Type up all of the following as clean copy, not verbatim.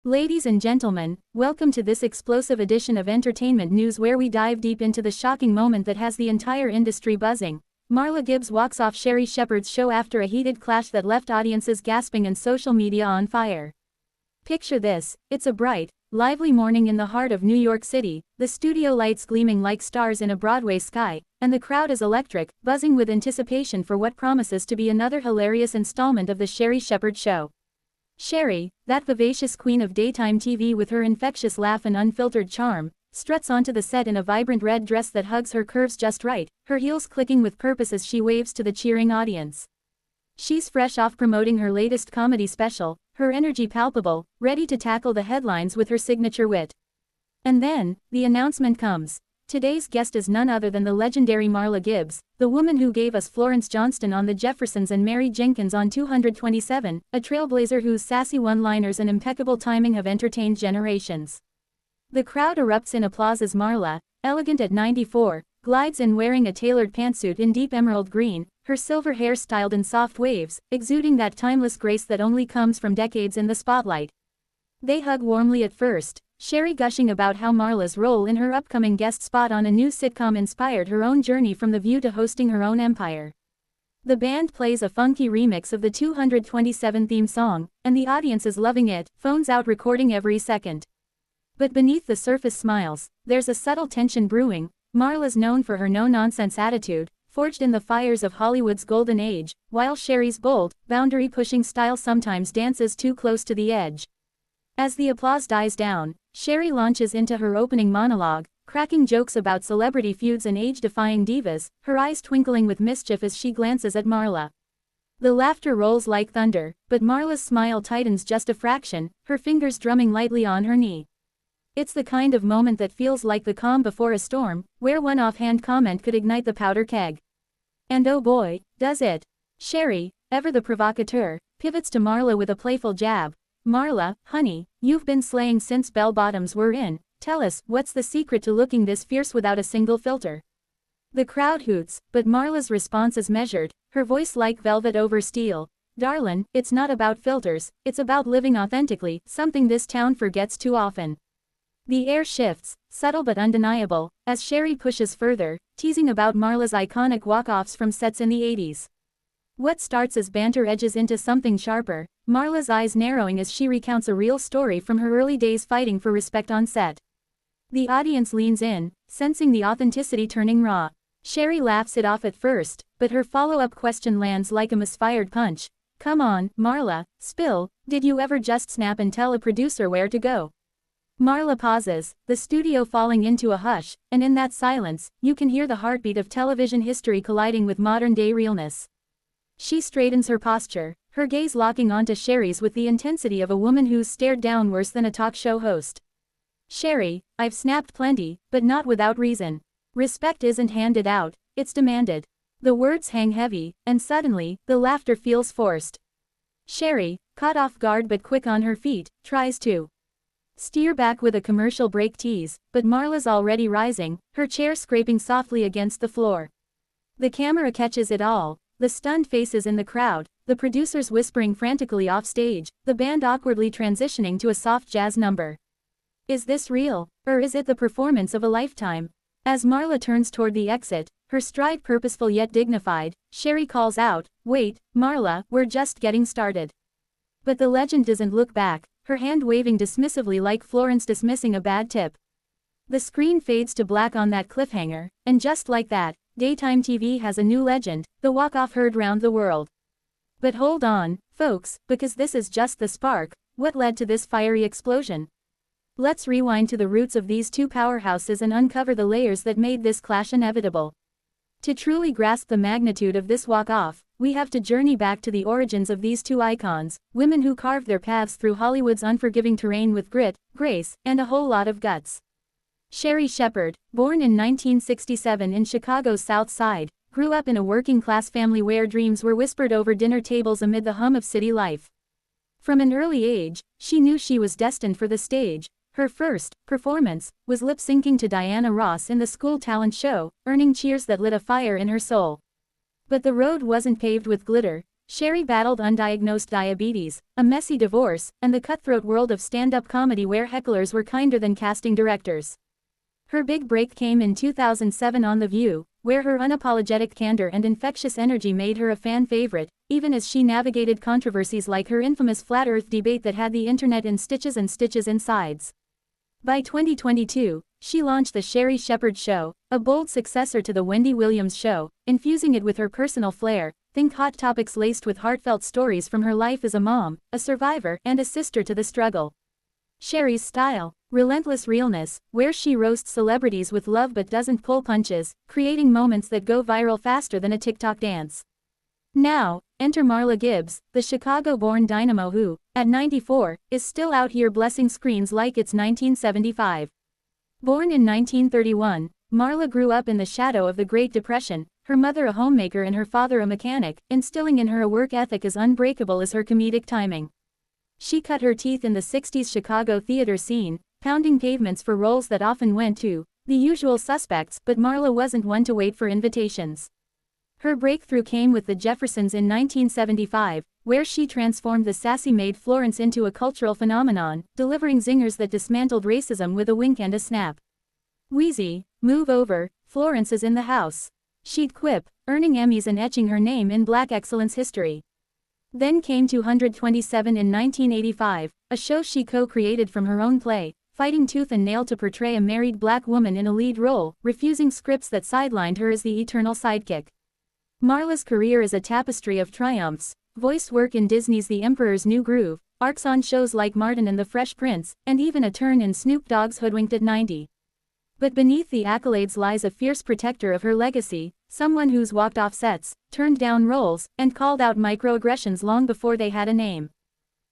Ladies and gentlemen, welcome to this explosive edition of entertainment news where we dive deep into the shocking moment that has the entire industry buzzing. Marla Gibbs walks off Sherri Shepherd's show after a heated clash that left audiences gasping and social media on fire. Picture this, it's a bright, lively morning in the heart of New York City, the studio lights gleaming like stars in a Broadway sky, and the crowd is electric, buzzing with anticipation for what promises to be another hilarious installment of the Sherri Shepherd Show. Sherri, that vivacious queen of daytime TV with her infectious laugh and unfiltered charm, struts onto the set in a vibrant red dress that hugs her curves just right, her heels clicking with purpose as she waves to the cheering audience. She's fresh off promoting her latest comedy special, her energy palpable, ready to tackle the headlines with her signature wit. And then, the announcement comes. Today's guest is none other than the legendary Marla Gibbs, the woman who gave us Florence Johnston on The Jeffersons and Mary Jenkins on 227, a trailblazer whose sassy one-liners and impeccable timing have entertained generations. The crowd erupts in applause as Marla, elegant at 94, glides in wearing a tailored pantsuit in deep emerald green, her silver hair styled in soft waves, exuding that timeless grace that only comes from decades in the spotlight. They hug warmly at first, Sherri gushing about how Marla's role in her upcoming guest spot on a new sitcom inspired her own journey from The View to hosting her own empire. The band plays a funky remix of the 227 theme song, and the audience is loving it, phones out recording every second. But beneath the surface smiles, there's a subtle tension brewing. Marla's known for her no-nonsense attitude, forged in the fires of Hollywood's golden age, while Sherri's bold, boundary-pushing style sometimes dances too close to the edge. As the applause dies down, Sherri launches into her opening monologue, cracking jokes about celebrity feuds and age-defying divas, her eyes twinkling with mischief as she glances at Marla. The laughter rolls like thunder, but Marla's smile tightens just a fraction, her fingers drumming lightly on her knee. It's the kind of moment that feels like the calm before a storm, where one offhand comment could ignite the powder keg. And oh boy, does it. Sherri, ever the provocateur, pivots to Marla with a playful jab. Marla, honey, you've been slaying since bell-bottoms were in. Tell us, what's the secret to looking this fierce without a single filter? The crowd hoots, but Marla's response is measured, her voice like velvet over steel. Darlin', it's not about filters, it's about living authentically, something this town forgets too often. The air shifts, subtle but undeniable, as Sherri pushes further, teasing about Marla's iconic walk-offs from sets in the 80s. What starts as banter edges into something sharper, Marla's eyes narrowing as she recounts a real story from her early days fighting for respect on set. The audience leans in, sensing the authenticity turning raw. Sherri laughs it off at first, but her follow-up question lands like a misfired punch. Come on, Marla, spill, did you ever just snap and tell a producer where to go? Marla pauses, the studio falling into a hush, and in that silence, you can hear the heartbeat of television history colliding with modern-day realness. She straightens her posture, her gaze locking onto Sherri's with the intensity of a woman who's stared down worse than a talk show host. Sherri, I've snapped plenty, but not without reason. Respect isn't handed out, it's demanded. The words hang heavy, and suddenly, the laughter feels forced. Sherri, caught off guard but quick on her feet, tries to steer back with a commercial break tease, but Marla's already rising, her chair scraping softly against the floor. The camera catches it all. The stunned faces in the crowd, the producers whispering frantically off stage, the band awkwardly transitioning to a soft jazz number. Is this real, or is it the performance of a lifetime? As Marla turns toward the exit, her stride purposeful yet dignified, Sherri calls out, "Wait, Marla, we're just getting started." But the legend doesn't look back, her hand waving dismissively like Florence dismissing a bad tip. The screen fades to black on that cliffhanger, and just like that, daytime TV has a new legend, the walk-off heard round the world. But hold on, folks, because this is just the spark. What led to this fiery explosion? Let's rewind to the roots of these two powerhouses and uncover the layers that made this clash inevitable. To truly grasp the magnitude of this walk-off, we have to journey back to the origins of these two icons, women who carved their paths through Hollywood's unforgiving terrain with grit, grace, and a whole lot of guts. Sherri Shepherd, born in 1967 in Chicago's South Side, grew up in a working-class family where dreams were whispered over dinner tables amid the hum of city life. From an early age, she knew she was destined for the stage. Her first performance was lip-syncing to Diana Ross in the school talent show, earning cheers that lit a fire in her soul. But the road wasn't paved with glitter. Sherry battled undiagnosed diabetes, a messy divorce, and the cutthroat world of stand-up comedy where hecklers were kinder than casting directors. Her big break came in 2007 on The View, where her unapologetic candor and infectious energy made her a fan favorite, even as she navigated controversies like her infamous Flat Earth debate that had the internet in stitches and stitches insides. By 2022, she launched The Sherri Shepherd Show, a bold successor to The Wendy Williams Show, infusing it with her personal flair. Think hot topics laced with heartfelt stories from her life as a mom, a survivor, and a sister to the struggle. Sherri's style, relentless realness, where she roasts celebrities with love but doesn't pull punches, creating moments that go viral faster than a TikTok dance. Now, enter Marla Gibbs, the Chicago-born dynamo who, at 94, is still out here blessing screens like it's 1975. Born in 1931, Marla grew up in the shadow of the Great Depression, her mother a homemaker and her father a mechanic, instilling in her a work ethic as unbreakable as her comedic timing. She cut her teeth in the 60s Chicago theater scene, pounding pavements for roles that often went to the usual suspects, but Marla wasn't one to wait for invitations. Her breakthrough came with The Jeffersons in 1975, where she transformed the sassy maid Florence into a cultural phenomenon, delivering zingers that dismantled racism with a wink and a snap. "Wheezy, move over, Florence is in the house," she'd quip, earning Emmys and etching her name in Black excellence history. Then came 227 in 1985, a show she co-created from her own play, fighting tooth and nail to portray a married black woman in a lead role, refusing scripts that sidelined her as the eternal sidekick. Marla's career is a tapestry of triumphs, voice work in Disney's The Emperor's New Groove, arcs on shows like Martin and the Fresh Prince, and even a turn in Snoop Dogg's Hoodwinked at 90. But beneath the accolades lies a fierce protector of her legacy, someone who's walked off sets, turned down roles, and called out microaggressions long before they had a name.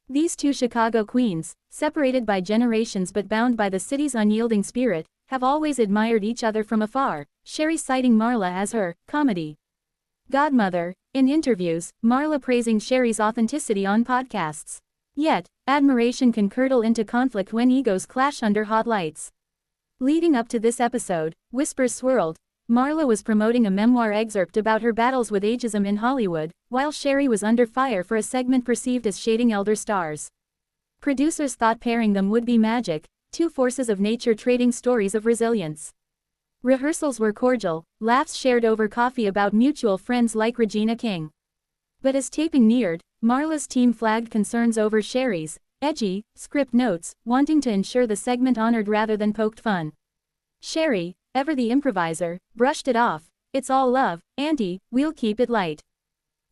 These two Chicago queens, separated by generations but bound by the city's unyielding spirit, have always admired each other from afar, Sherri citing Marla as her comedy godmother. In interviews, Marla praising Sherri's authenticity on podcasts. Yet, admiration can curdle into conflict when egos clash under hot lights. Leading up to this episode, whispers swirled. Marla was promoting a memoir excerpt about her battles with ageism in Hollywood, while Sherri was under fire for a segment perceived as shading elder stars. Producers thought pairing them would be magic, two forces of nature trading stories of resilience. Rehearsals were cordial, laughs shared over coffee about mutual friends like Regina King. But as taping neared, Marla's team flagged concerns over Sherri's edgy script notes, wanting to ensure the segment honored rather than poked fun. Sherri, ever the improviser, brushed it off. "It's all love, Auntie, we'll keep it light."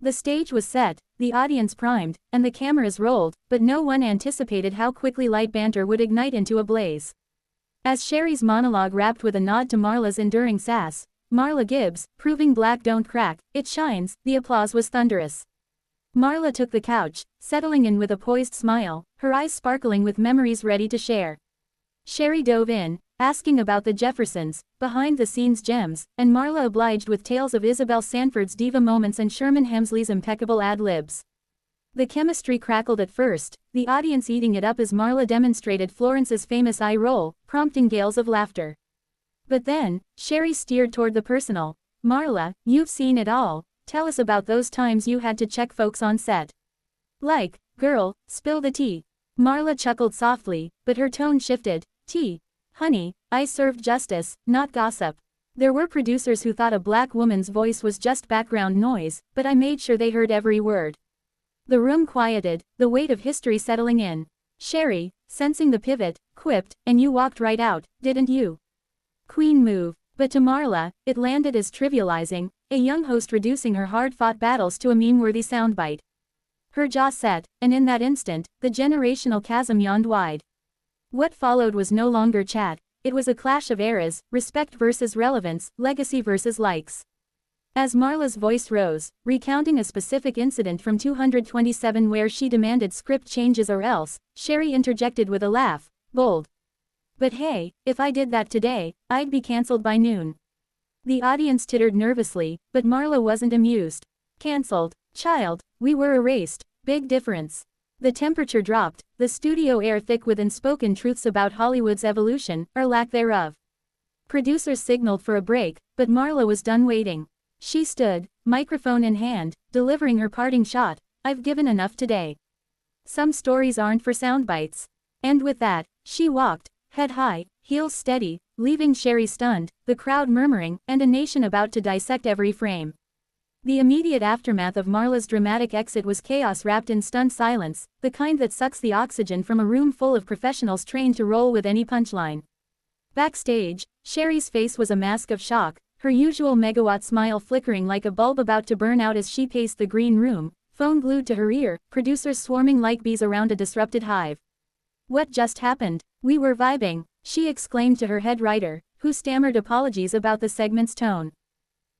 The stage was set, the audience primed, and the cameras rolled, but no one anticipated how quickly light banter would ignite into a blaze. As Sherri's monologue wrapped with a nod to Marla's enduring sass, Marla Gibbs, proving black don't crack, it shines, the applause was thunderous. Marla took the couch, settling in with a poised smile, her eyes sparkling with memories ready to share. Sherri dove in, asking about the Jeffersons, behind-the-scenes gems, and Marla obliged with tales of Isabel Sanford's diva moments and Sherman Hemsley's impeccable ad-libs. The chemistry crackled at first, the audience eating it up as Marla demonstrated Florence's famous eye roll, prompting gales of laughter. But then, Sherri steered toward the personal. "Marla, you've seen it all, tell us about those times you had to check folks on set. Like, girl, spill the tea." Marla chuckled softly, but her tone shifted. "Tea? Honey, I served justice, not gossip. There were producers who thought a black woman's voice was just background noise, but I made sure they heard every word." The room quieted, the weight of history settling in. Sherri, sensing the pivot, quipped, "And you walked right out, didn't you?" Queen move. But to Marla, it landed as trivializing, a young host reducing her hard-fought battles to a meme-worthy soundbite. Her jaw set, and in that instant, the generational chasm yawned wide. What followed was no longer chat, it was a clash of eras, respect versus relevance, legacy versus likes. As Marla's voice rose, recounting a specific incident from 227 where she demanded script changes or else, Sherri interjected with a laugh, "Bold. But hey, if I did that today, I'd be cancelled by noon." The audience tittered nervously, but Marla wasn't amused. "Cancelled, child, we were erased, big difference." The temperature dropped, the studio air thick with unspoken truths about Hollywood's evolution, or lack thereof. Producers signaled for a break, but Marla was done waiting. She stood, microphone in hand, delivering her parting shot. "I've given enough today. Some stories aren't for soundbites." And with that, she walked, head high, heels steady, leaving Sherry stunned, the crowd murmuring, and a nation about to dissect every frame. The immediate aftermath of Marla's dramatic exit was chaos wrapped in stunned silence, the kind that sucks the oxygen from a room full of professionals trained to roll with any punchline. Backstage, Sherry's face was a mask of shock, her usual megawatt smile flickering like a bulb about to burn out as she paced the green room, phone glued to her ear, producers swarming like bees around a disrupted hive. "What just happened? We were vibing," she exclaimed to her head writer, who stammered apologies about the segment's tone.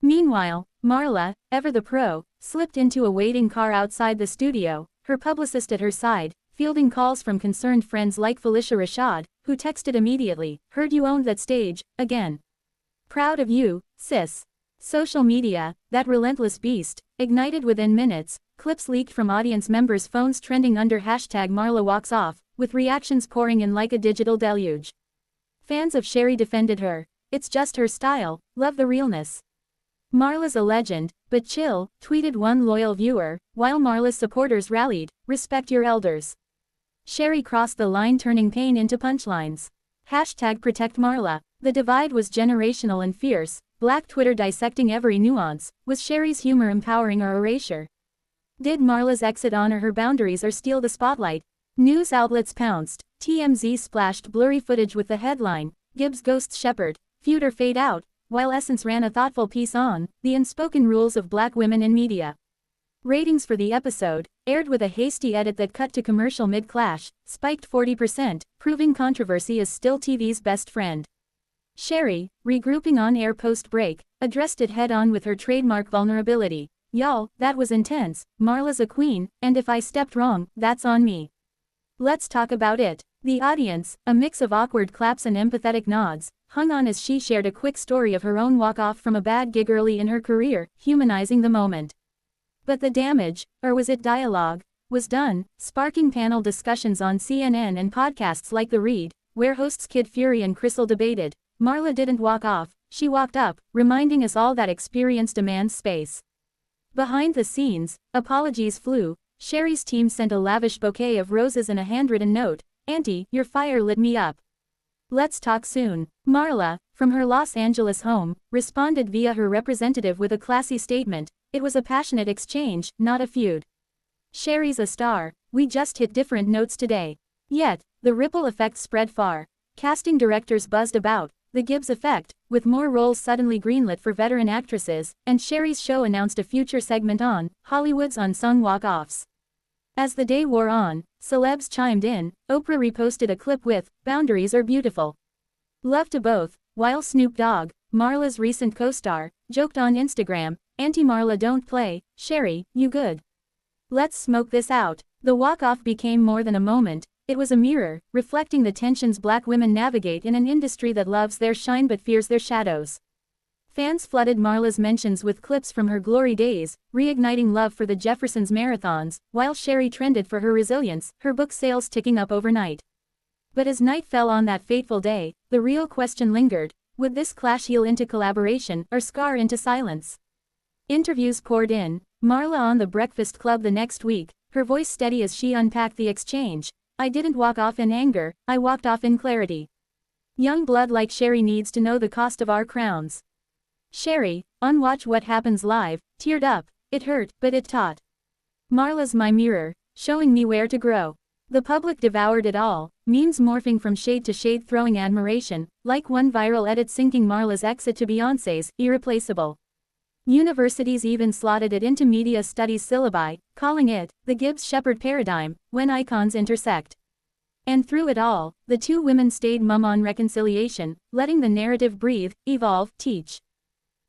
Meanwhile, Marla, ever the pro, slipped into a waiting car outside the studio, her publicist at her side, fielding calls from concerned friends like Felicia Rashad, who texted immediately, "Heard you owned that stage, again. Proud of you, sis." Social media, that relentless beast, ignited within minutes, clips leaked from audience members' phones trending under hashtag Marla walks off, with reactions pouring in like a digital deluge. Fans of Sherry defended her. "It's just her style, love the realness. Marla's a legend, but chill," tweeted one loyal viewer, while Marla's supporters rallied, "Respect your elders." Sherry crossed the line, turning pain into punchlines. Hashtag protect Marla. The divide was generational and fierce, Black Twitter dissecting every nuance. Was Sherry's humor empowering or erasure? Did Marla's exit honor her boundaries or steal the spotlight? News outlets pounced. TMZ splashed blurry footage with the headline, "Gibbs ghosts Shepherd, feud or fade out," while Essence ran a thoughtful piece on the unspoken rules of black women in media. Ratings for the episode, aired with a hasty edit that cut to commercial mid-clash, spiked 40%, proving controversy is still TV's best friend. Sherry, regrouping on-air post-break, addressed it head-on with her trademark vulnerability. "Y'all, that was intense. Marla's a queen, and if I stepped wrong, that's on me. Let's talk about it." The audience, a mix of awkward claps and empathetic nods, hung on as she shared a quick story of her own walk-off from a bad gig early in her career, humanizing the moment. But the damage, or was it dialogue, was done, sparking panel discussions on CNN and podcasts like The Read, where hosts Kid Fury and Crystal debated. Marla didn't walk off, she walked up, reminding us all that experience demands space. Behind the scenes, apologies flew. Sherry's team sent a lavish bouquet of roses and a handwritten note, "Auntie, your fire lit me up. Let's talk soon." Marla, from her Los Angeles home, responded via her representative with a classy statement. It was a passionate exchange, not a feud. "Sherry's a star. We just hit different notes today." Yet, the ripple effect spread far. Casting directors buzzed about the Gibbs effect, with more roles suddenly greenlit for veteran actresses, and Sherry's show announced a future segment on Hollywood's unsung walk-offs. As the day wore on, celebs chimed in. Oprah reposted a clip with, "Boundaries are beautiful. Love to both," while Snoop Dogg, Marla's recent co-star, joked on Instagram, "Auntie Marla don't play, Sherry, you good. Let's smoke this out." The walk-off became more than a moment, it was a mirror, reflecting the tensions black women navigate in an industry that loves their shine but fears their shadows. Fans flooded Marla's mentions with clips from her glory days, reigniting love for the Jeffersons marathons, while Sherry trended for her resilience, her book sales ticking up overnight. But as night fell on that fateful day, the real question lingered: would this clash heal into collaboration or scar into silence? Interviews poured in. Marla on The Breakfast Club the next week, her voice steady as she unpacked the exchange. "I didn't walk off in anger, I walked off in clarity. Young blood like Sherry needs to know the cost of our crowns." Sherry, on Watch What Happens Live, teared up. "It hurt, but it taught. Marla's my mirror, showing me where to grow." The public devoured it all, memes morphing from shade to shade, throwing admiration, like one viral edit syncing Marla's exit to Beyoncé's Irreplaceable. Universities even slotted it into media studies syllabi, calling it the Gibbs-Shepherd paradigm, when icons intersect. And through it all, the two women stayed mum on reconciliation, letting the narrative breathe, evolve, teach.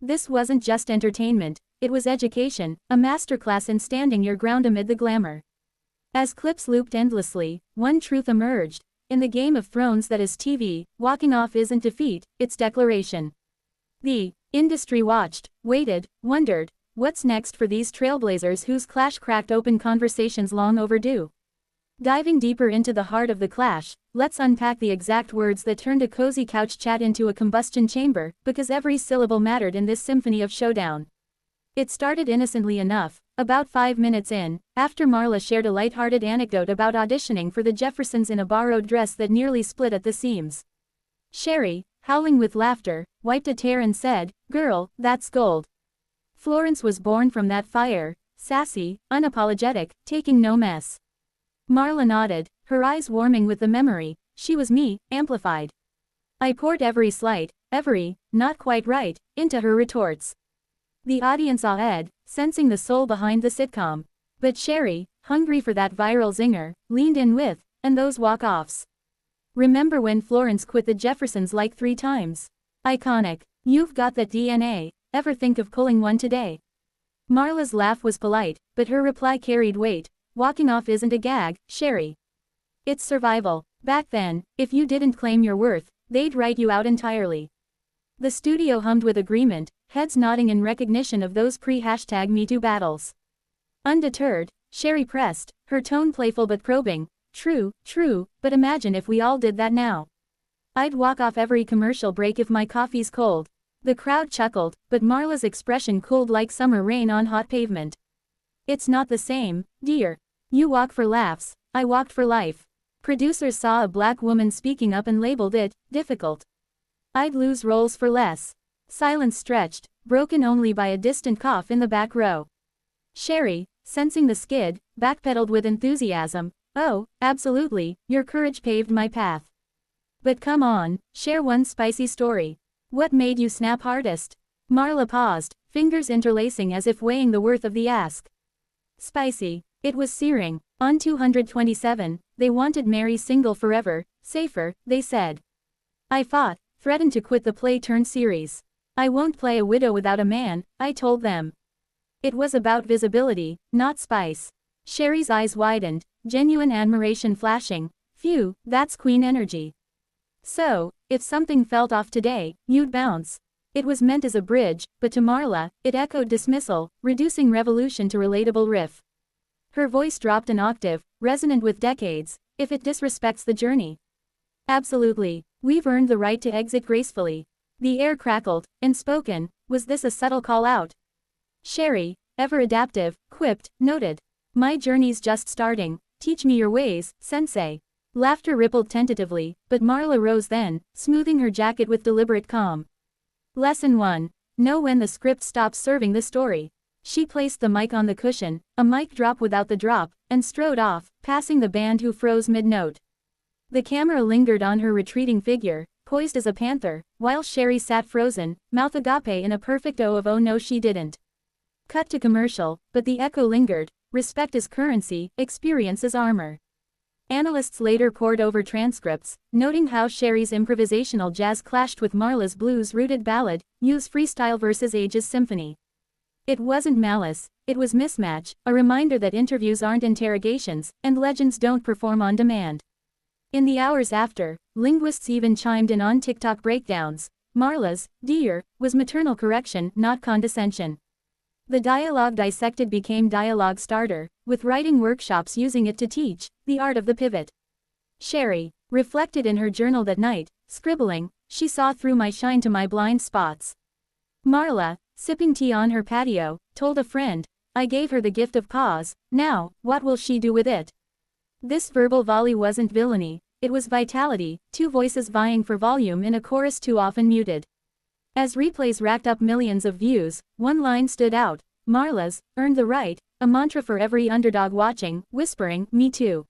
This wasn't just entertainment, it was education, a masterclass in standing your ground amid the glamour. As clips looped endlessly, one truth emerged: in the Game of Thrones that is TV, walking off isn't defeat, it's declaration. The industry watched, waited, wondered, what's next for these trailblazers whose clash cracked open conversations long overdue? Diving deeper into the heart of the clash, let's unpack the exact words that turned a cozy couch chat into a combustion chamber, because every syllable mattered in this symphony of showdown. It started innocently enough, about 5 minutes in, after Marla shared a light-hearted anecdote about auditioning for the Jeffersons in a borrowed dress that nearly split at the seams. Sherry, howling with laughter, wiped a tear and said, "Girl, that's gold." Florence was born from that fire, sassy, unapologetic, taking no mess. Marla nodded, her eyes warming with the memory. She was me, amplified. I poured every slight, every, not quite right, into her retorts. The audience awed, sensing the soul behind the sitcom. But Sherry, hungry for that viral zinger, leaned in with, and those walk-offs. Remember when Florence quit the Jeffersons like 3 times? Iconic. You've got that DNA, ever think of pulling one today? Marla's laugh was polite, but her reply carried weight. Walking off isn't a gag, Sherry. It's survival. Back then, if you didn't claim your worth, they'd write you out entirely. The studio hummed with agreement, heads nodding in recognition of those pre-#MeToo battles. Undeterred, Sherry pressed, her tone playful but probing. True, but imagine if we all did that now. I'd walk off every commercial break if my coffee's cold. The crowd chuckled, but Marla's expression cooled like summer rain on hot pavement. It's not the same, dear. You walk for laughs, I walked for life. Producers saw a black woman speaking up and labeled it difficult. I'd lose roles for less. Silence stretched, broken only by a distant cough in the back row. Sherry, sensing the skid, backpedaled with enthusiasm. Oh, absolutely, your courage paved my path. But come on, share one spicy story. What made you snap hardest? Marla paused, fingers interlacing as if weighing the worth of the ask. Spicy. It was searing. On 227, they wanted Mary single forever, safer, they said. I fought, threatened to quit the play-turned-series. I won't play a widow without a man, I told them. It was about visibility, not spice. Sherry's eyes widened, genuine admiration flashing. Phew, that's queen energy. So, if something felt off today, you'd bounce. It was meant as a bridge, but to Marla, it echoed dismissal, reducing revolution to relatable riff. Her voice dropped an octave, resonant with decades. If it disrespects the journey. Absolutely. We've earned the right to exit gracefully. The air crackled, and spoken. Was this a subtle call out? Sherry, ever adaptive, quipped, noted. My journey's just starting. Teach me your ways, sensei. Laughter rippled tentatively, but Marla rose then, smoothing her jacket with deliberate calm. Lesson 1. Know when the script stops serving the story. She placed the mic on the cushion, a mic drop without the drop, and strode off, passing the band who froze mid-note. The camera lingered on her retreating figure, poised as a panther, while Sherry sat frozen, mouth agape in a perfect O of oh no she didn't. Cut to commercial, but the echo lingered. Respect is currency, experience is armor. Analysts later pored over transcripts, noting how Sherry's improvisational jazz clashed with Marla's blues-rooted ballad, Use freestyle versus Age's symphony. It wasn't malice, it was mismatch, a reminder that interviews aren't interrogations, and legends don't perform on demand. In the hours after, linguists even chimed in on TikTok breakdowns. Marla's, dear, was maternal correction, not condescension. The dialogue dissected became dialogue starter, with writing workshops using it to teach the art of the pivot. Sherry reflected in her journal that night, scribbling, she saw through my shine to my blind spots. Marla, sipping tea on her patio, told a friend, I gave her the gift of pause, now, what will she do with it? This verbal volley wasn't villainy, it was vitality, 2 voices vying for volume in a chorus too often muted. As replays racked up millions of views, one line stood out, Marla's, earned the right, a mantra for every underdog watching, whispering, me too.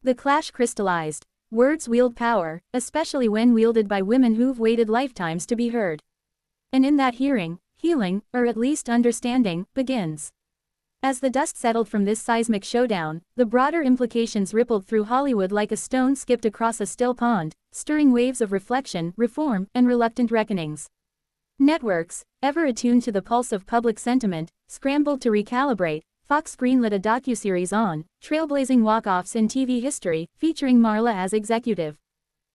The clash crystallized. Words wield power, especially when wielded by women who've waited lifetimes to be heard. And in that hearing, healing, or at least understanding, begins. As the dust settled from this seismic showdown, the broader implications rippled through Hollywood like a stone skipped across a still pond, stirring waves of reflection, reform, and reluctant reckonings. Networks, ever attuned to the pulse of public sentiment, scrambled to recalibrate. Fox greenlit a docuseries on trailblazing walk-offs in TV history, featuring Marla as executive